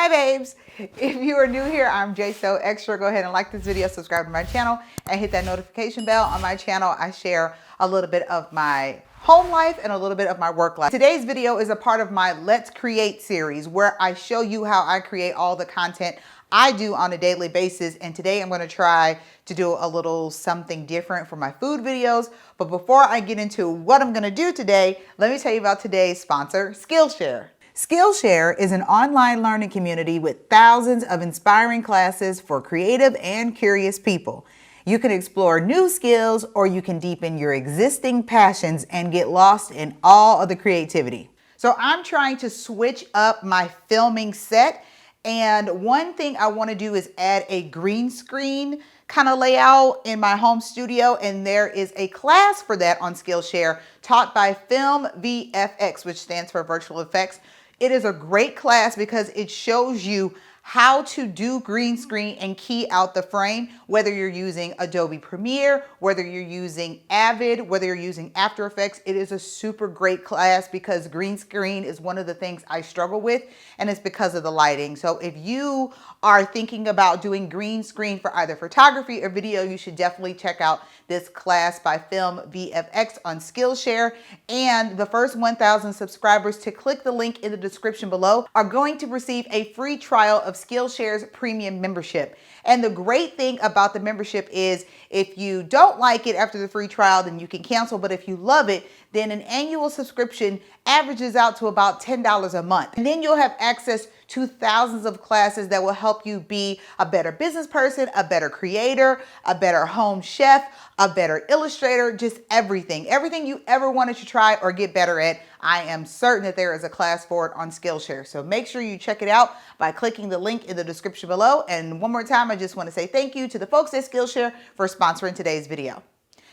Hi babes, if you are new here, I'm Jay So Extra. Go ahead and like this video, subscribe to my channel, and hit that notification bell. On my channel, I share a little bit of my home life and a little bit of my work life. Today's video is a part of my Let's Create series where I show you how I create all the content I do on a daily basis. And today I'm going to try to do a little something different for my food videos. But before I get into what I'm going to do today, let me tell you about today's sponsor, Skillshare. Skillshare is an online learning community with thousands of inspiring classes for creative and curious people. You can explore new skills or you can deepen your existing passions and get lost in all of the creativity. So I'm trying to switch up my filming set, and one thing I want to do is add a green screen kind of layout in my home studio, and there is a class for that on Skillshare taught by Film VFX, which stands for virtual effects. It is a great class because it shows you how to do green screen and key out the frame, whether you're using Adobe Premiere, whether you're using Avid, whether you're using After Effects. It is a super great class because green screen is one of the things I struggle with, and it's because of the lighting. So if you are thinking about doing green screen for either photography or video, you should definitely check out this class by Film VFX on Skillshare. And the first 1,000 subscribers to click the link in the description below are going to receive a free trial of Skillshare's premium membership. And the great thing about the membership is if you don't like it after the free trial, then you can cancel. But if you love it, then an annual subscription averages out to about $10 a month. And then you'll have access to thousands of classes that will help you be a better business person, a better creator, a better home chef, a better illustrator, just everything. Everything you ever wanted to try or get better at, I am certain that there is a class for it on Skillshare. So make sure you check it out by clicking the link in the description below. And one more time, I just want to say thank you to the folks at Skillshare for sponsoring today's video.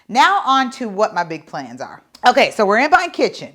Now on to what my big plans are. Okay, so we're in my kitchen.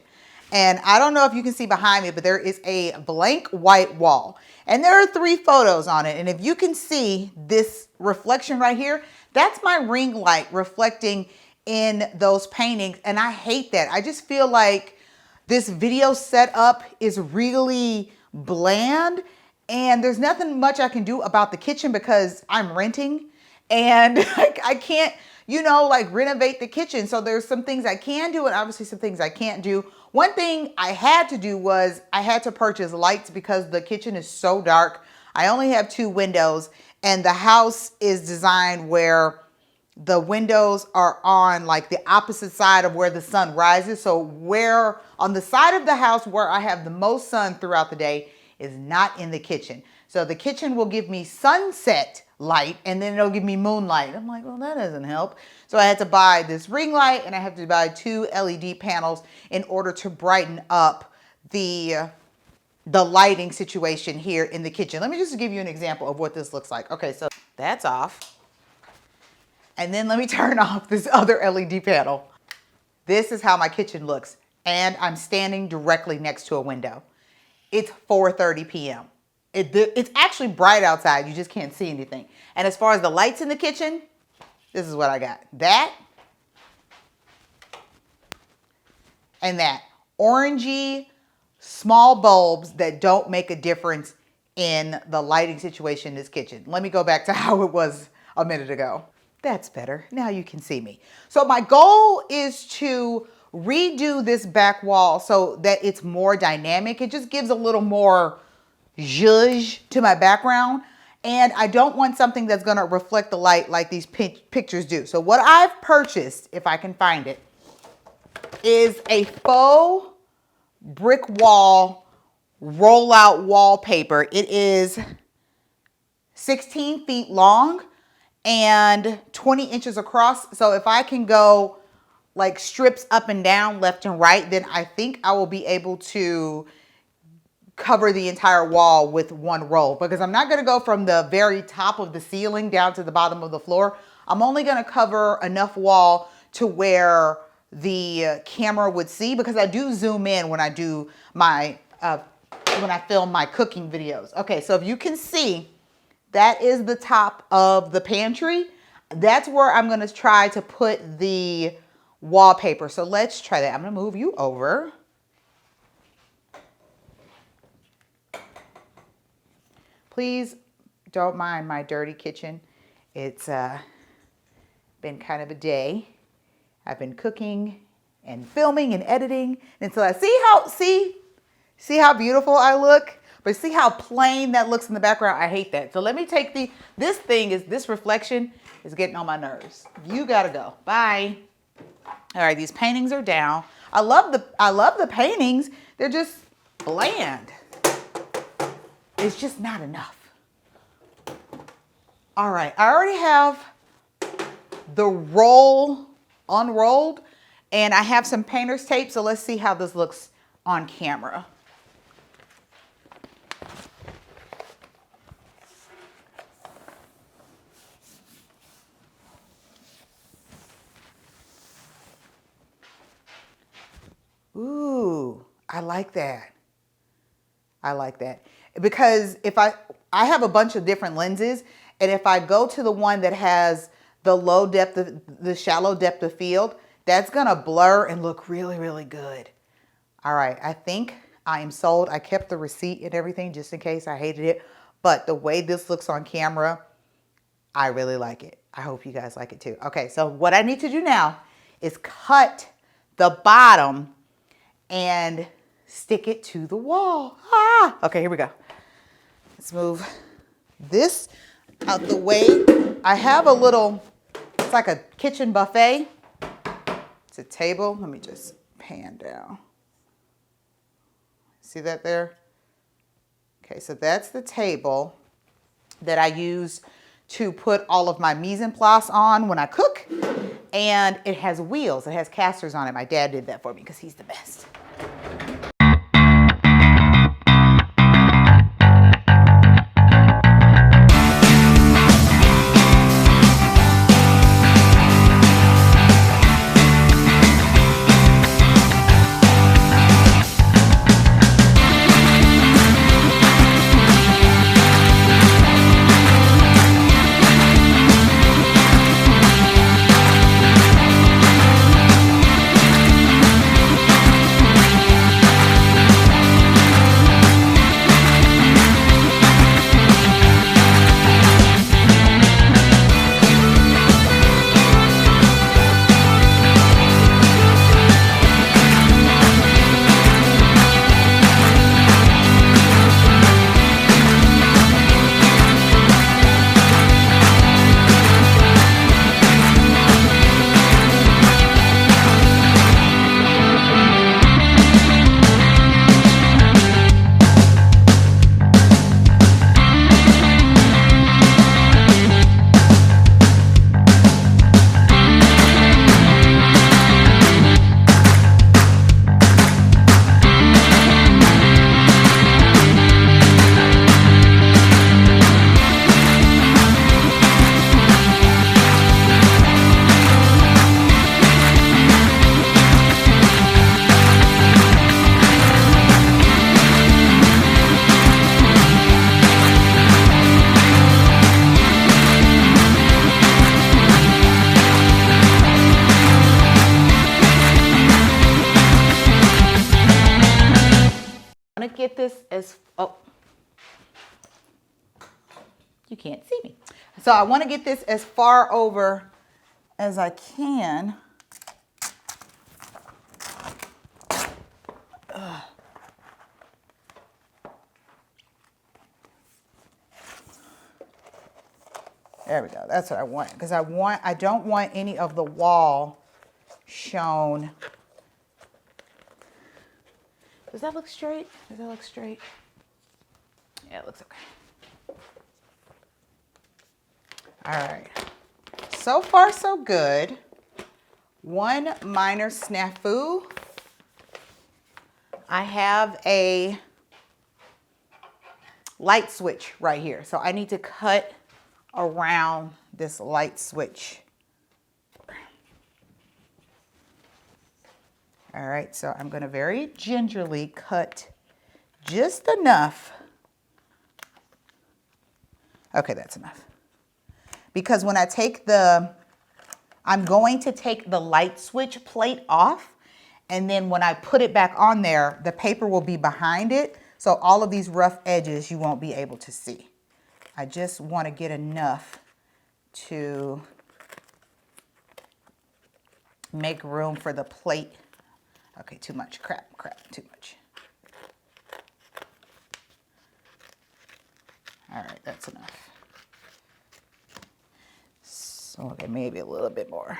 And I don't know if you can see behind me, but there is a blank white wall. And there are 3 photos on it. And if you can see this reflection right here, that's my ring light reflecting in those paintings. And I hate that. I just feel like this video setup is really bland. And there's nothing much I can do about the kitchen because I'm renting. And I can't, like renovate the kitchen. So there's some things I can do and obviously some things I can't do. One thing I had to do was I had to purchase lights because the kitchen is so dark. I only have 2 windows and the house is designed where the windows are on like the opposite side of where the sun rises. So where on the side of the house where I have the most sun throughout the day is not in the kitchen. So the kitchen will give me sunset light and then it'll give me moonlight. I'm like, well, that doesn't help. So I had to buy this ring light and I have to buy 2 LED panels in order to brighten up the lighting situation here in the kitchen. Let me just give you an example of what this looks like. Okay, so that's off. And then let me turn off this other LED panel. This is how my kitchen looks. And I'm standing directly next to a window. It's 4:30 p.m. It's actually bright outside. You just can't see anything. And as far as the lights in the kitchen, this is what I got. That and that. Orangey, small bulbs that don't make a difference in the lighting situation in this kitchen. Let me go back to how it was a minute ago. That's better. Now you can see me. So my goal is to redo this back wall so that it's more dynamic. It just gives a little more zhuzh to my background. And I don't want something that's going to reflect the light like these pictures do. So what I've purchased, if I can find it, is a faux brick wall rollout wallpaper. It is 16 feet long and 20 inches across. So if I can go like strips up and down, left and right, then I think I will be able to cover the entire wall with one roll, because I'm not going to go from the very top of the ceiling down to the bottom of the floor. I'm only going to cover enough wall to where the camera would see, because I do zoom in when I do my when I film my cooking videos. Okay, so if you can see, that is the top of the pantry. That's where I'm going to try to put the wallpaper. So let's try that. I'm going to move you over. please don't mind my dirty kitchen. It's been kind of a day. I've been cooking and filming and editing until I see how beautiful I look, but see how plain that looks in the background. I hate that. So let me take this reflection is getting on my nerves. You gotta go. Bye. All right, these paintings are down. I love the paintings. They're just bland. It's just not enough. All right, I already have the roll unrolled, and I have some painter's tape, so let's see how this looks on camera. Ooh, I like that. I like that. Because if I have a bunch of different lenses, and if I go to the one that has the low depth of the shallow depth of field, that's gonna blur and look really, really good. All right, I think I am sold. I kept the receipt and everything just in case I hated it, but the way this looks on camera, I really like it. I hope you guys like it too. Okay, so what I need to do now is cut the bottom and stick it to the wall. Okay, here we go. Let's move this out the way. I have a little, it's like a kitchen buffet. It's a table. Let me just pan down. See that there? Okay, so that's the table that I use to put all of my mise en place on when I cook. And it has wheels. It has casters on it. My dad did that for me because he's the best. Get this as, oh, you can't see me. So I want to get this as far over as I can. There we go. That's what I want, because I don't want any of the wall shown. Does that look straight? Does that look straight? Yeah, it looks okay. All right. So far, so good. One minor snafu. I have a light switch right here. So I need to cut around this light switch. All right, so I'm going to very gingerly cut just enough. Okay, that's enough. Because when I take I'm going to take the light switch plate off, and then when I put it back on there, the paper will be behind it. So all of these rough edges you won't be able to see. I just want to get enough to make room for the plate. Okay, too much, crap, too much. All right, that's enough. So okay, maybe a little bit more.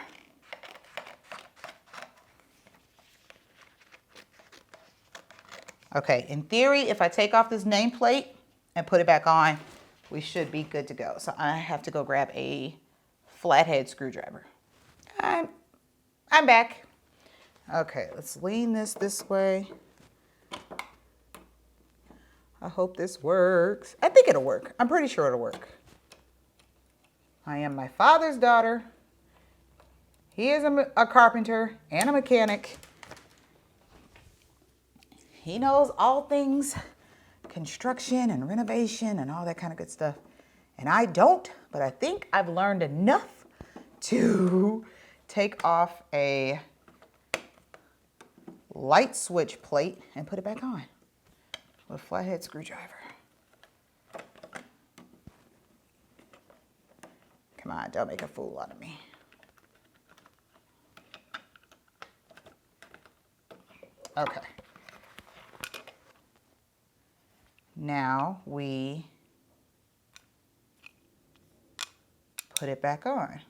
Okay, in theory, if I take off this nameplate and put it back on, we should be good to go. So I have to go grab a flathead screwdriver. I'm back. Okay, let's lean this way. I hope this works. I think it'll work. I'm pretty sure it'll work. I am my father's daughter. He is a carpenter and a mechanic. He knows all things construction and renovation and all that kind of good stuff. And I don't, but I think I've learned enough to take off a light switch plate and put it back on with a flathead screwdriver. Come on, don't make a fool out of me. Okay. Now we put it back on.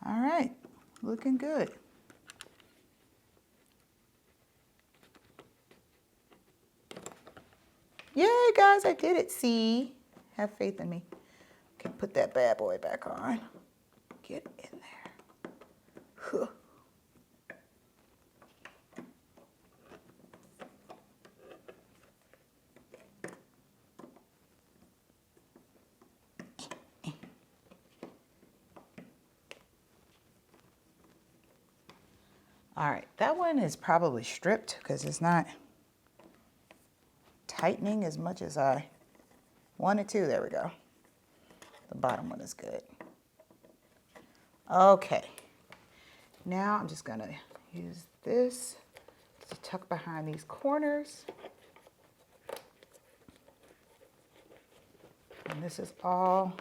All right, looking good. Yay, guys, I did it. See, have faith in me. Okay, put that bad boy back on. Get in there. Huh. All right, that one is probably stripped because it's not tightening as much as I wanted to. There we go. The bottom one is good. Okay, now I'm just gonna use this to tuck behind these corners. And this is all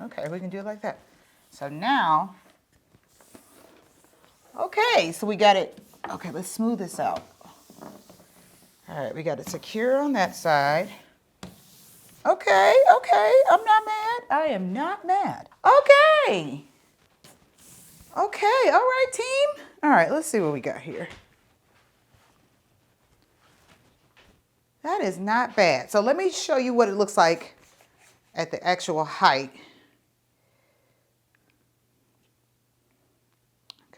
okay. We can do it like that. So now, okay, so we got it. Okay, let's smooth this out. All right, we got it secure on that side. Okay, I'm not mad. I am not mad. Okay. Okay, all right, team. All right, let's see what we got here. That is not bad. So let me show you what it looks like at the actual height.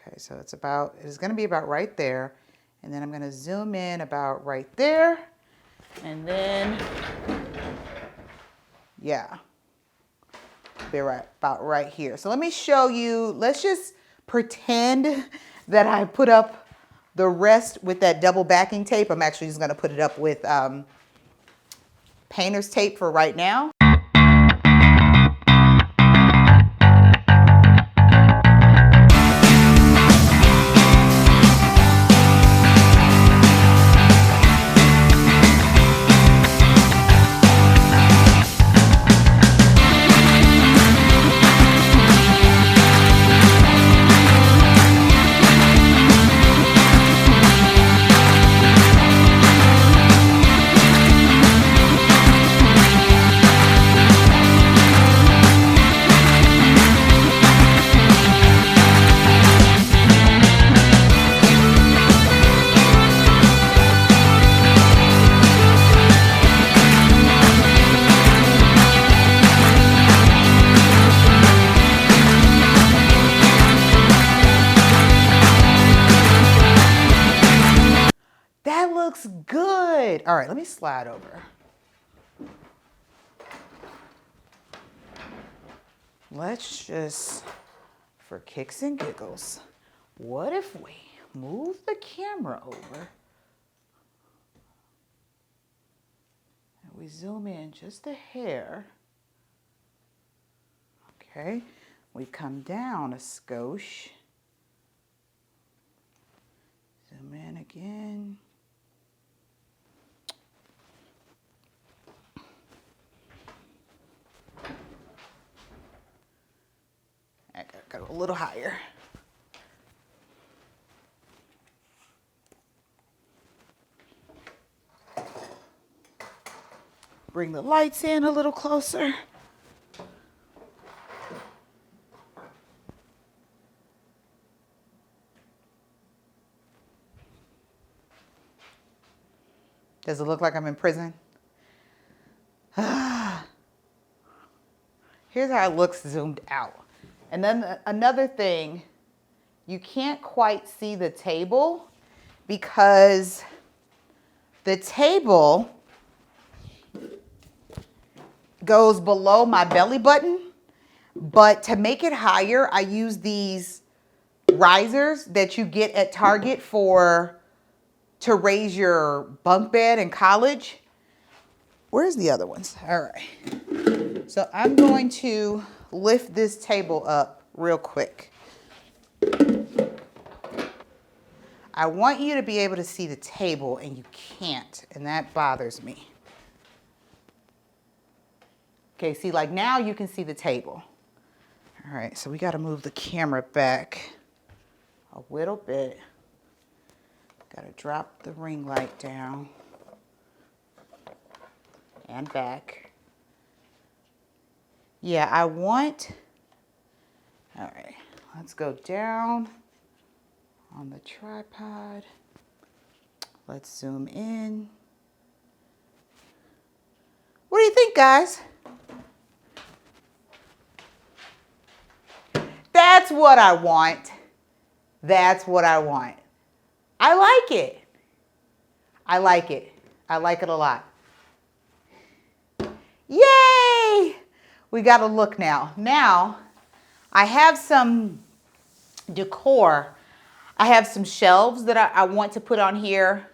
Okay, so it's going to be about right there. And then I'm going to zoom in about right there. And then, yeah, be right about right here. So let me show you, let's just pretend that I put up the rest with that double backing tape. I'm actually just going to put it up with painter's tape for right now. Looks good. All right, let me slide over. Let's just, for kicks and giggles, what if we move the camera over and we zoom in just a hair? Okay, we come down a skosh. Zoom in Gotta go a little higher. Bring the lights in a little closer. Does it look like I'm in prison? Here's how it looks zoomed out. And then another thing, you can't quite see the table because the table goes below my belly button. But to make it higher, I use these risers that you get at Target to raise your bunk bed in college. Where's the other ones? All right. So I'm going to lift this table up real quick. I want you to be able to see the table, and you can't, and that bothers me. Okay, see, like now you can see the table. All right, so we got to move the camera back a little bit. Got to drop the ring light down and back. Yeah, all right, let's go down on the tripod. Let's zoom in. What do you think, guys? That's what I want. That's what I want. I like it. I like it. I like it a lot. Yay! We got to look now. Now, I have some decor. I have some shelves that I want to put on here,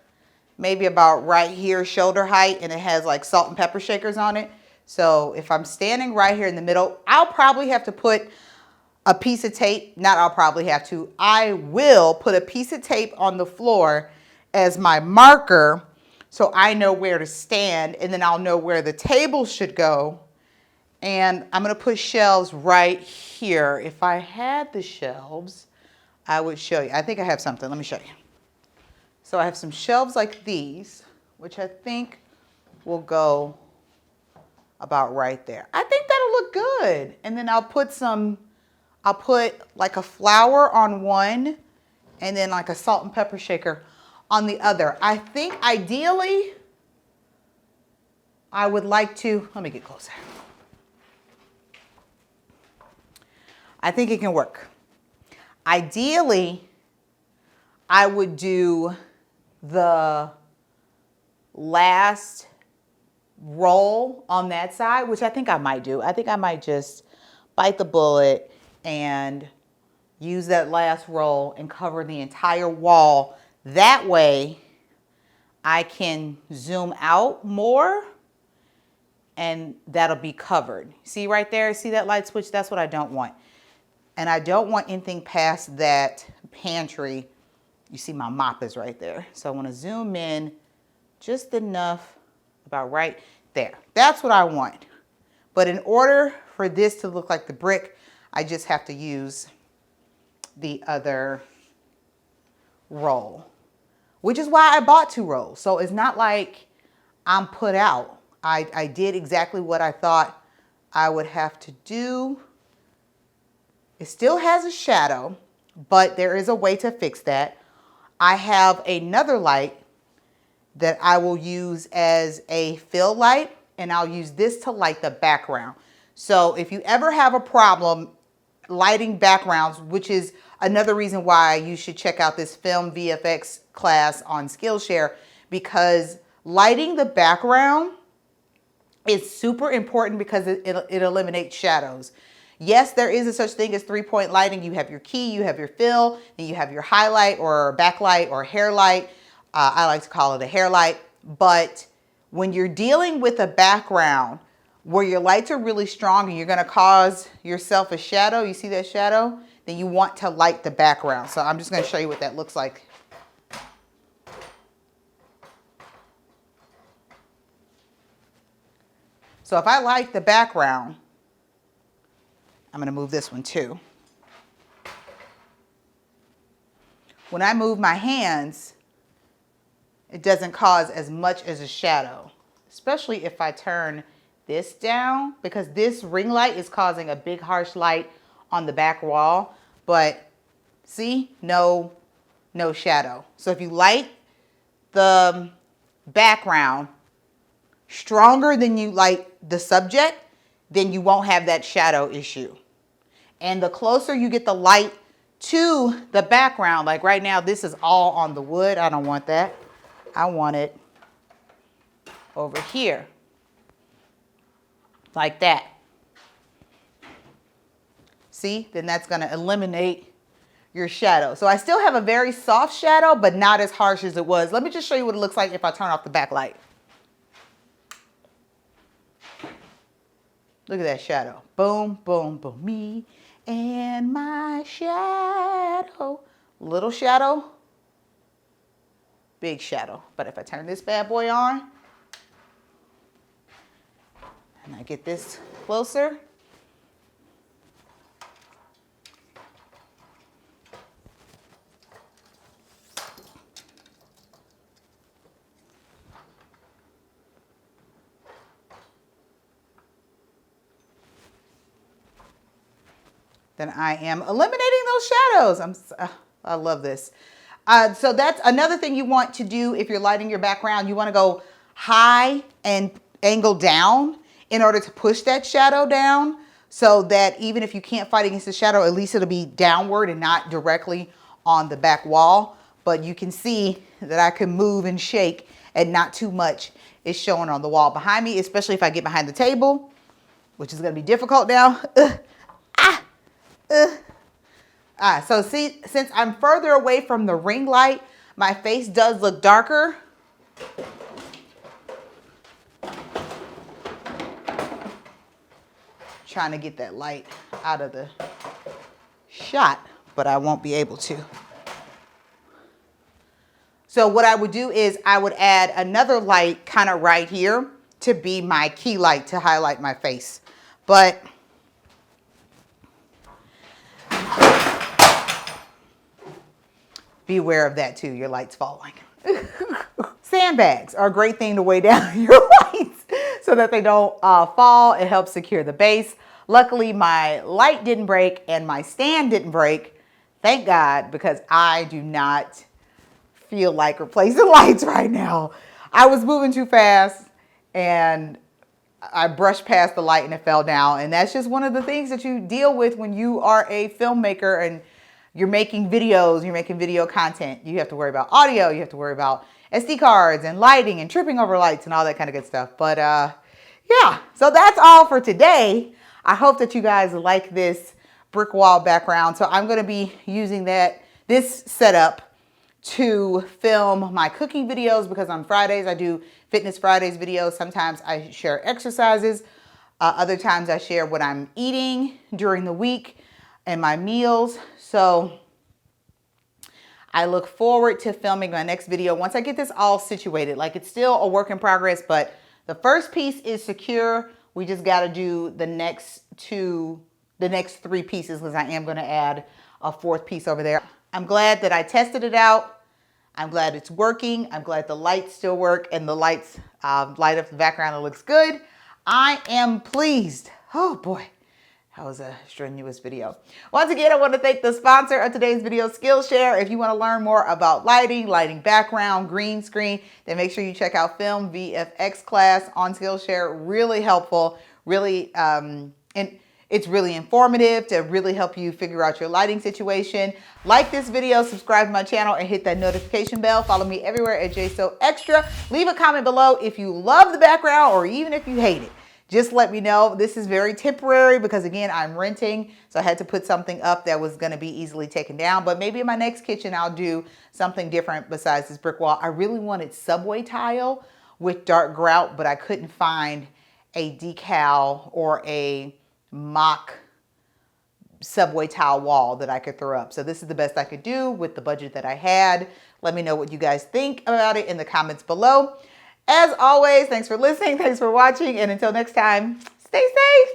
maybe about right here, shoulder height, and it has like salt and pepper shakers on it. So if I'm standing right here in the middle, I'll probably have to put a piece of tape. I will put a piece of tape on the floor as my marker so I know where to stand, and then I'll know where the table should go. And I'm going to put shelves right here. If I had the shelves, I would show you. I think I have something. Let me show you. So I have some shelves like these, which I think will go about right there. I think that'll look good. And then I'll put like a flower on one and then like a salt and pepper shaker on the other. I think ideally I would like to, let me get closer. I think it can work. Ideally, I would do the last roll on that side, which I think I might do. I think I might just bite the bullet and use that last roll and cover the entire wall. That way I can zoom out more and that'll be covered. See right there, see that light switch? That's what I don't want. And I don't want anything past that pantry. You see my mop is right there. So I want to zoom in just enough, about right there. That's what I want. But in order for this to look like the brick, I just have to use the other roll, which is why I bought 2 rolls. So it's not like I'm put out. I did exactly what I thought I would have to do. It still has a shadow, but there is a way to fix that. I have another light that I will use as a fill light, and I'll use this to light the background. So if you ever have a problem lighting backgrounds, which is another reason why you should check out this film VFX class on Skillshare, because lighting the background is super important because it eliminates shadows. Yes, there is a such thing as 3-point lighting. You have your key, you have your fill, and you have your highlight or backlight or hair light. I like to call it a hair light. But when you're dealing with a background where your lights are really strong and you're going to cause yourself a shadow, you see that shadow? Then you want to light the background. So I'm just going to show you what that looks like. So if I light the background, I'm going to move this one too. when I move my hands, it doesn't cause as much as a shadow, especially if I turn this down, because this ring light is causing a big harsh light on the back wall. But see, no shadow. So if you light the background stronger than you light the subject, then you won't have that shadow issue. And the closer you get the light to the background, like right now, this is all on the wood. I don't want that. I want it over here, like that. See, then that's going to eliminate your shadow. So I still have a very soft shadow, but not as harsh as it was. Let me just show you what it looks like if I turn off the backlight. Look at that shadow. Boom, boom, boom. Me and my shadow. Little shadow, big shadow. But if I turn this bad boy on, and I get this closer, then I am eliminating those shadows. I love this. So that's another thing you want to do if you're lighting your background. You want to go high and angle down in order to push that shadow down, so that even if you can't fight against the shadow, at least it'll be downward and not directly on the back wall. But you can see that I can move and shake and not too much is showing on the wall behind me, especially if I get behind the table, which is going to be difficult now. So see, since I'm further away from the ring light, my face does look darker. Trying to get that light out of the shot, but I won't be able to. So what I would do is I would add another light kind of right here to be my key light to highlight my face. But beware of that too, your light's falling. Sandbags are a great thing to weigh down your lights so that they don't fall. It helps secure the base. Luckily, my light didn't break and my stand didn't break. Thank God, because I do not feel like replacing lights right now. I was moving too fast and I brushed past the light and it fell down. And that's just one of the things that you deal with when you are a filmmaker and you're making videos, you're making video content. You have to worry about audio, you have to worry about SD cards and lighting and tripping over lights and all that kind of good stuff. But yeah, so that's all for today. I hope that you guys like this brick wall background. So I'm going to be using this setup to film my cooking videos, because on Fridays I do Fitness Fridays videos. Sometimes I share exercises. Other times I share what I'm eating during the week and my meals. So I look forward to filming my next video once I get this all situated. Like, it's still a work in progress, but the first piece is secure. We just got to do the next three pieces, because I am going to add a fourth piece over there. I'm glad that I tested it out. I'm glad it's working. I'm glad the lights still work and the lights light up the background. It looks good. I am pleased. Oh boy. That was a strenuous video. Once again, I want to thank the sponsor of today's video, Skillshare. If you want to learn more about lighting background, green screen, then make sure you check out Film VFX class on Skillshare. Really helpful, really, and it's really informative to really help you figure out your lighting situation. Like this video, subscribe to my channel, and hit that notification bell. Follow me everywhere at JSoExtra. Leave a comment below if you love the background or even if you hate it. Just let me know. This is very temporary because, again, I'm renting, so I had to put something up that was going to be easily taken down. But maybe in my next kitchen, I'll do something different besides this brick wall. I really wanted subway tile with dark grout, but I couldn't find a decal or a mock subway tile wall that I could throw up. So this is the best I could do with the budget that I had. Let me know what you guys think about it in the comments below. As always, thanks for listening, thanks for watching, and until next time, stay safe.